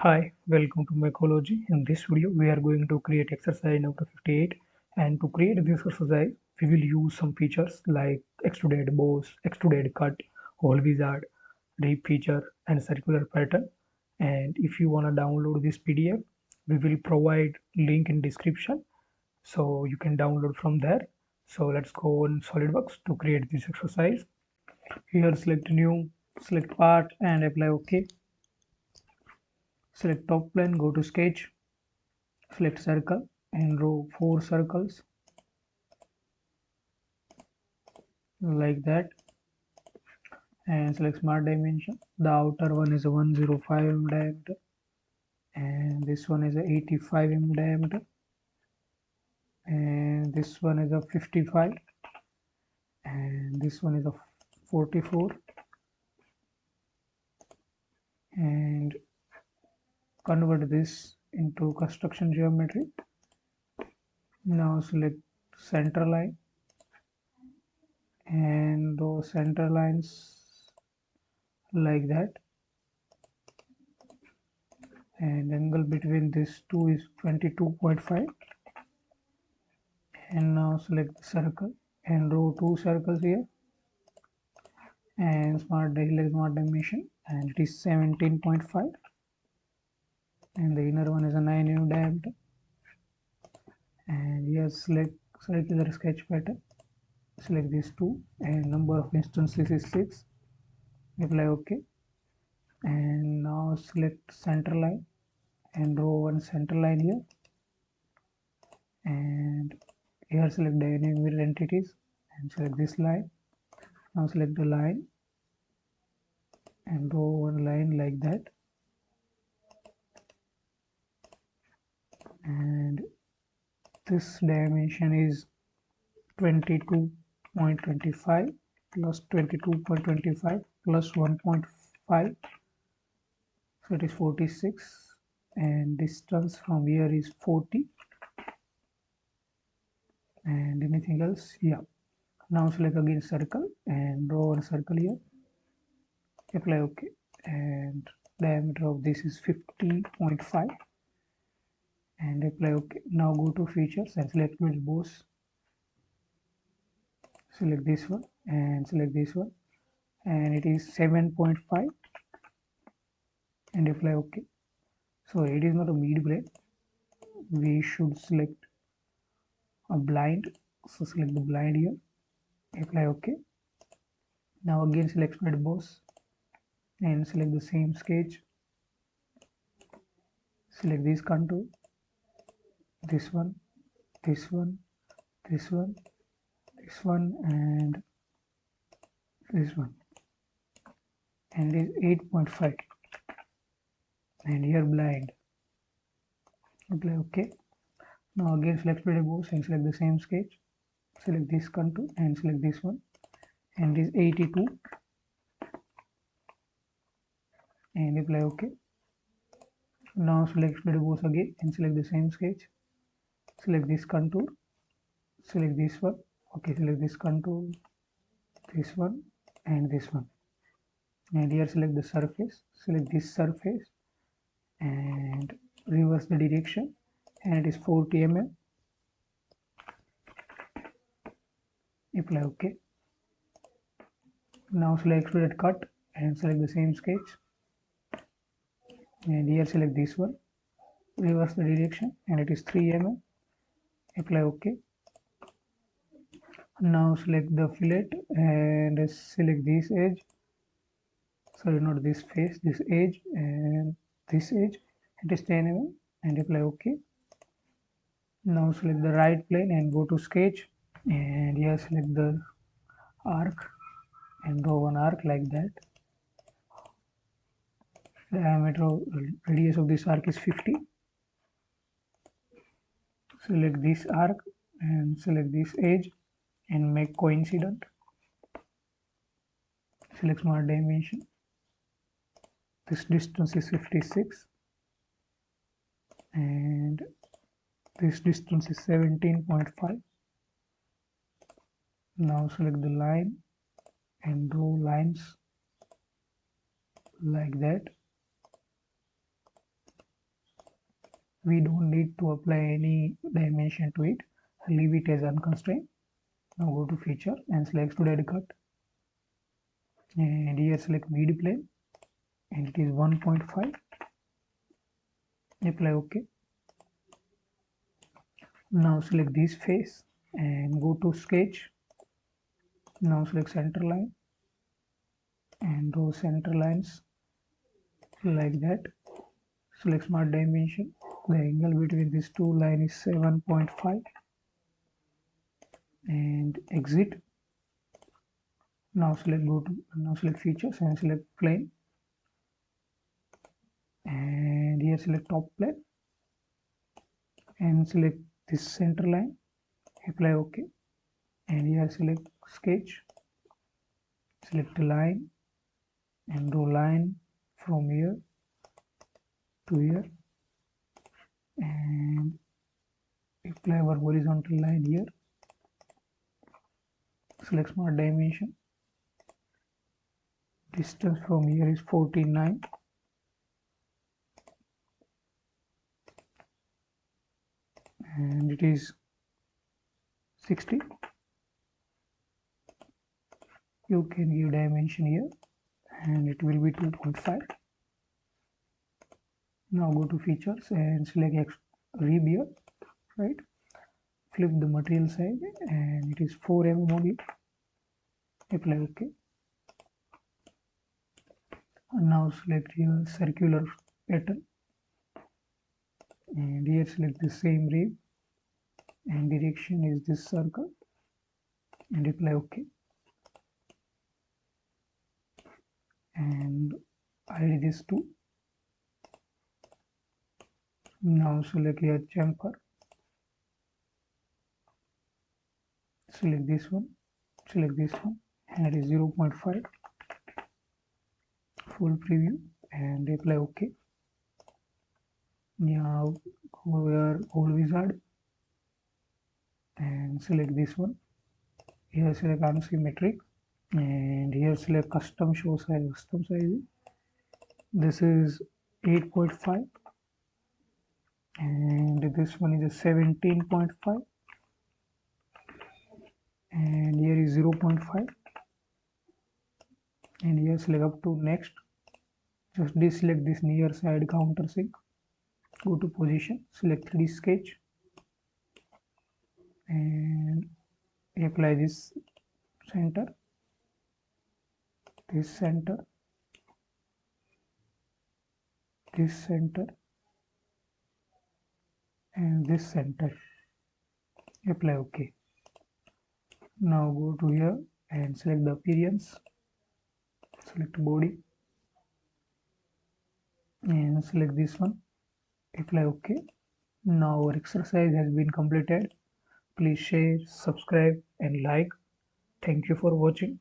Hi, welcome to MECHOLOGY. In this video, we are going to create exercise number 58. And to create this exercise, we will use some features like extruded boss, extruded cut, hole wizard, rip feature, and circular pattern. And if you want to download this PDF, we will provide link in description, so you can download from there. So let's go on SolidWorks to create this exercise. Here, select new, select part, and apply OK. Select top plane, go to sketch, select circle and draw 4 circles like that, and select smart dimension. The outer one is a 105 mm diameter, and this one is a 85 mm diameter, and this one is a 55, and this one is a 44, and convert this into construction geometry. Now select center line and those center lines like that, and angle between these two is 22.5. and now select the circle and draw 2 circles here, and smart dimension, and it is 17.5, and the inner one is a 9 mm diameter, and here select circular sketch pattern, select these two, and number of instances is 6. Apply OK, and now select center line and draw one center line here, and here select dynamic mirror entities and select this line. Now select the line and draw one line like that, and this dimension is 22.25 plus 22.25 plus 1.5, so it is 46, and distance from here is 40, and anything else, yeah. Now select again circle and draw one circle here, apply OK, and diameter of this is 50.5, and apply OK. Now go to features and select build boss, select this one and select this one, and it is 7.5, and apply OK. So it is not a mid plane, we should select a blind, so select the blind here, apply OK. Now again select spread boss and select the same sketch, select this contour, this one, this one, this one, this one, and this one, and it is 8.5, and here blind, apply OK. Now again select spread boss and select the same sketch, select this contour and select this one, and it is 82, and apply OK. Now select spread boss again and select the same sketch, select this contour, select this one, okay, select this contour, this one, and this one, and here select the surface, select this surface and reverse the direction, and it is 40 mm, apply OK. Now select extruded cut and select the same sketch, and here select this one, reverse the direction, and it is 3 mm, apply OK. Now select the fillet and select this edge, sorry, not this face, this edge, and this edge, it is 10 mm, and apply OK. Now select the right plane and go to sketch, and here select the arc and draw one arc like that. Diameter of radius of this arc is 50. Select this arc and select this edge and make coincident. Select smart dimension. This distance is 56, and this distance is 17.5. Now select the line and draw lines like that, we don't need to apply any dimension to it, leave it as unconstrained. Now go to feature and select extruded cut, and here select mid plane and it is 1.5. Apply OK. Now select this face and go to sketch. Now select center line and draw center lines like that. Select smart dimension. The angle between these two lines is 7.5 and exit. Now select features and select plane, and here select top plane and select this center line. Apply OK, and here select sketch, select line and draw line from here to here, and apply our horizontal line here. Select smart dimension. Distance from here is 49, and it is 60. You can give dimension here and it will be 2.5. Now go to features and select rib here, right? Flip the material side and it is 4 mm only. Apply OK. And now select here circular pattern, and here select the same rib and direction is this circle, and apply OK. And hide this too. Now select here chamfer, select this one, and it is 0.5. Full preview and apply OK. Now go here old wizard and select this one. Here select unsymmetric and here select custom show size. This is 8.5 and this one is a 17.5 and here is 0.5, and here select up to next. Just deselect this near side countersink. Go to position, select 3D sketch and apply this center, this center, and this center. Apply OK. Now go to here and select the appearance, select body and select this one. Apply OK. Now our exercise has been completed. Please share, subscribe and like. Thank you for watching.